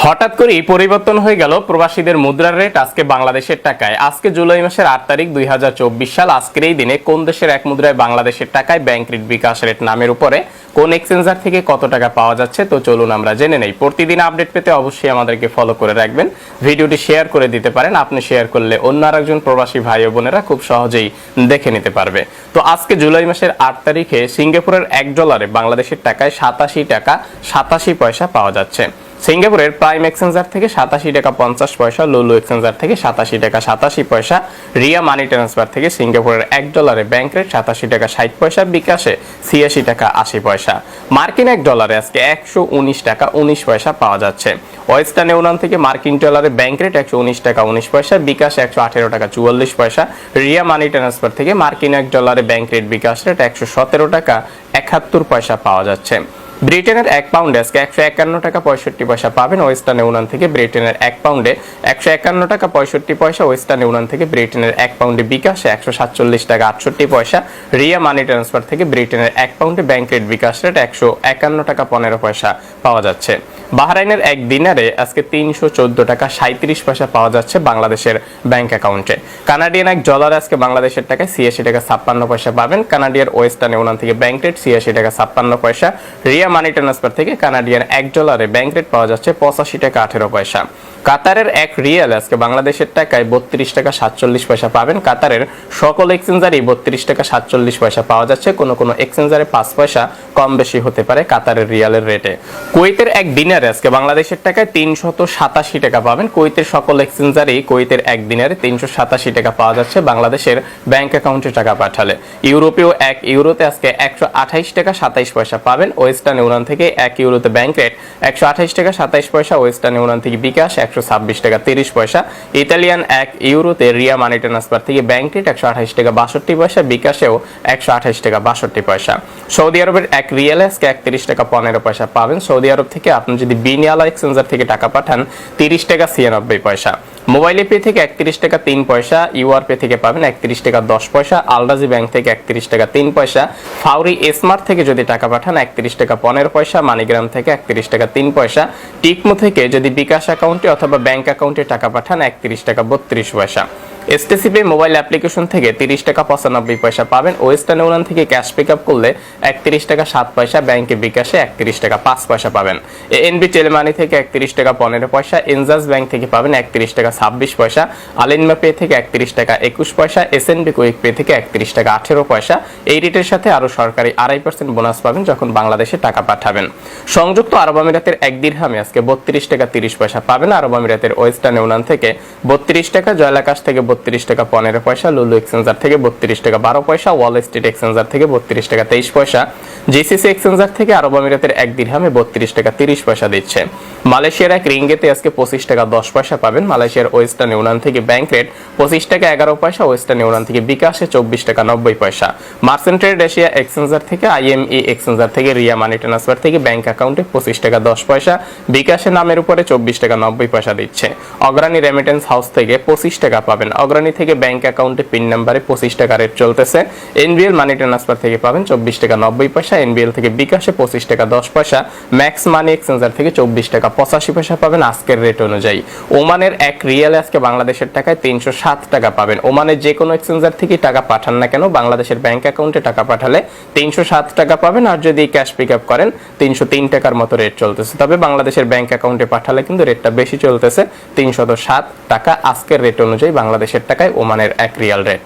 হঠাৎ করেই পরিবর্তন হয়ে গেল প্রবাসীদের মুদ্রার রেট আজকে বাংলাদেশের টাকায়। আজকে জুলাই মাসের 8 তারিখ 2024 সাল। আজকের এই দিনে কোন দেশের এক মুদ্রায় বাংলাদেশের টাকায় ব্যাংক রেট বিকাশ রেট নামের উপরে কোন এক্সচেঞ্জার থেকে কত টাকা পাওয়া যাচ্ছে তো চলুন আমরা জেনে নেই। প্রতিদিন আপডেট পেতে অবশ্যই আমাদেরকে ফলো করে রাখবেন, ভিডিওটি শেয়ার করে দিতে পারেন। আপনি শেয়ার করলে অন্য আরেকজন প্রবাসী ভাই ও বোনেরা খুব সহজেই দেখে নিতে পারবে। তো আজকে জুলাই মাসের 8 তারিখে সিঙ্গাপুরের $1 বাংলাদেশের টাকায় 87 টাকা 87 পয়সা পাওয়া যাচ্ছে। সিঙ্গাপুরের প্রাইম এক্সচেঞ্জার থেকে 87 টাকা 50 পয়সা, লুলু এক্সচেঞ্জার থেকে 87 টাকা 87 পয়সা, রিয়া মানি ট্রান্সফার থেকে সিঙ্গাপুরের $1 ব্যাংক রেট 87 টাকা 60 পয়সা, বিকাশে 86 টাকা 80 পয়সা। মার্কিন $1 আজকে 119 টাকা 19 পয়সা পাওয়া যাচ্ছে। ওয়েস্টার্ন ইউনিয়ন থেকে মার্কিন ডলারের ব্যাংক রেট 119 টাকা 19 পয়সা, বিকাশে 118 টাকা 44 পয়সা, রিয়া মানি ট্রান্সফার থেকে মার্কিন $1 ব্যাংক রেট বিকাশ রেট 117 টাকা 71 পয়সা পাওয়া যাচ্ছে। ব্রিটেনের 1 পাউন্ডে আজকে 151 টাকা 65 পয়সা পাবেন ওয়েস্টার্ন ইউনিয়ন থেকে। ব্রিটেনের 1 পাউন্ডে 151 টাকা 65 পয়সা ওয়েস্টার্ন ইউনিয়ন থেকে। ব্রিটেনের 1 পাউন্ডে বিকাশে 147 টাকা 68 পয়সা, রিয়া মানি ট্রান্সফার থেকে ব্রিটেনের 1 পাউন্ডে ব্যাংক রেট বিকাশ রেট 151 টাকা 15 পয়সা পাওয়া যাচ্ছে। বাহরাইনের 1 দিনারে আজকে 314 টাকা 37 পয়সা পাওয়া যাচ্ছে বাংলাদেশের ব্যাংক অ্যাকাউন্টে। কানাডিয়ান $1 আজকে বাংলাদেশের টাকায় 86 টাকা 56 পয়সা পাবেন। কানাডিয়ার ওয়েস্টার্ন ইউনিয়ন থেকে ব্যাংক রেট 86 টাকা 56 পয়সা, রিয়া মানি ট্রান্সফার থেকে কানাডিয়ান $1 ব্যাংক রেট পাওয়া যাচ্ছে 85 টাকা 18 পয়সা। কাতারের 1 রিয়াল আজকে বাংলাদেশের টাকায় 32 টাকা 47 পয়সা পাবেন। কাতারের সকল এক্সচেঞ্জারে 32 টাকা 47 পয়সা পাওয়া যাচ্ছে। কোনো কোনো এক্সচেঞ্জারে 5 পয়সা কম বেশি হতে পারে কাতারের রিয়ালের রেটে। কুয়েতের 1 দিনারে আজকে বাংলাদেশের টাকায় 387 টাকা পাবেন। কুয়েতের সকল এক্সচেঞ্জারেই কুয়েতের 1 দিনারে 387 টাকা পাওয়া যাচ্ছে বাংলাদেশের ব্যাংক অ্যাকাউন্টে টাকা পাঠালে। ইউরোপীয় 1 ইউরোতে আজকে 128 টাকা 27 পয়সা পাবেন। ওয়েস্টার্ন ইউনিয়ন থেকে 1 ইউরোতে ব্যাংক রেট 128 টাকা 27 পয়সা, ওয়েস্টার্ন ইউনিয়ন থেকে বিকাশ 126 টাকা 30 পয়সা। ইতালিয়ান 1 ইউরোতে রিয়া মানি ট্রান্সফার থেকে ব্যাংক রেট 128 টাকা 62 পয়সা, বিকাশেও 128 টাকা 62 পয়সা। সৌদি আরবের 1 রিয়ালে আজকে 31 টাকা 15 পয়সা পাবেন। সৌদি আরব থেকে আপনি যদি বিনিয়ালা এক্সচেঞ্জার থেকে টাকা পাঠান 30 টাকা 96 পয়সা। মোবাইল পে থেকে 31 টাকা 3 পয়সা, ইউআর পে থেকে পাবেন 31 টাকা 10 পয়সা, আলরাজি ব্যাংক থেকে 31 টাকা 3 পয়সা, ফাউরি স্মার্ট থেকে যদি টাকা পাঠান 31 টাকা 15 পয়সা, মানিগ্রাম থেকে 31 টাকা 3 পয়সা, টিকমো থেকে যদি বিকাশ অ্যাকাউন্টে অথবা ব্যাংক অ্যাকাউন্টে টাকা পাঠান 31 টাকা 32 পয়সা। এসটিসি মোবাইল অ্যাপ্লিকেশন থেকে 30 টাকা 95 পয়সা পাবেন। ওয়েস্টার্ন ইউনিয়ন থেকে ক্যাশ পিকআপ করলে 31 টাকা 7 পয়সা, ব্যাংকে বিকাশে 31 টাকা 5 পয়সা পাবেন। এএনবি টেলিমানি থেকে 31 টাকা 15 পয়সা, এনজাস ব্যাংক থেকে পাবেন 31 টাকা 26 পয়সা, আলিনমা পে থেকে 31 টাকা 21 পয়সা, এসএনবি কুইক পে থেকে 31 টাকা 18 পয়সা। এই রেটের সাথে আরো সরকারি 2.5% বোনাস পাবেন যখন বাংলাদেশে টাকা পাঠাবেন। সংযুক্ত আরব আমিরাতের 1 দিরহামে আজকে 32 টাকা 30 পয়সা পাবেন। আরব আমিরাতের ওয়েস্টার্ন ইউনিয়ন থেকে 32 টাকা, জয়লাকাশ থেকে 32 টাকা 15 পয়সা, লুলু এক্সচেঞ্জার থেকে 32 টাকা 12 পয়সা, ওয়াল স্ট্রিট এক্সচেঞ্জার থেকে 32 টাকা 23 পয়সা, জিসিসি এক্সচেঞ্জার থেকে আরব আমিরাতের 1 দিরহামে 32 টাকা 30 পয়সা দিচ্ছে। মালয়েশিয়ার 1 রিঙ্গিতে আজকে 25 টাকা 10 পয়সা পাবেন। মালয়েশিয়ার ওয়েস্টার্ন ইউনিয়ন থেকে ব্যাংক রেট 25 টাকা 11 পয়সা, ওয়েস্টার্ন ইউনিয়ন থেকে বিকাশে 24 টাকা 90 পয়সা। মার্চেন্ট ট্রেড এশিয়া এক্সচেঞ্জার থেকে আইএমই এক্সচেঞ্জার থেকে রিয়া মানি ট্রান্সফার থেকে ব্যাংক অ্যাকাউন্টে 25 টাকা 10 পয়সা, বিকাশে নামের উপরে 24 টাকা 90 পয়সা দিচ্ছে। অগ্রণী রেমিটেন্স হাউস থেকে 25 টাকা পাবেন। অগ্রণী থেকে ব্যাংক অ্যাকাউন্টে পিন নাম্বারে 25 টাকা রেট চলতেছে। এনবিএল মানি ট্রান্সফার থেকে পাবেন 24 টাকা 90 পয়সা, এনবিএল থেকে বিকাশে 25 টাকা 10 পয়সা, ম্যাক্স মানি এক্সচেঞ্জার থেকে 24 টাকা 85 পয়সা পাবেন আজকের রেট অনুযায়ী। ওমানের 1 রিয়ালে আজকে বাংলাদেশের টাকায় 307 টাকা পাবেন। ওমানের যে কোনো এক্সচেঞ্জার থেকে টাকা পাঠান না কেন বাংলাদেশের ব্যাংক অ্যাকাউন্টে টাকা পাঠালে 307 টাকা পাবেন, আর যদি ক্যাশ পিকআপ করেন 303 টাকার মতো রেট চলতেছে। তবে বাংলাদেশের ব্যাংক অ্যাকাউন্টে পাঠালে কিন্তু রেটটা বেশি চলতেছে, 307 টাকা আজকের রেট অনুযায়ী বাংলাদেশের টাকায় ওমানের 1 রিয়াল রেট।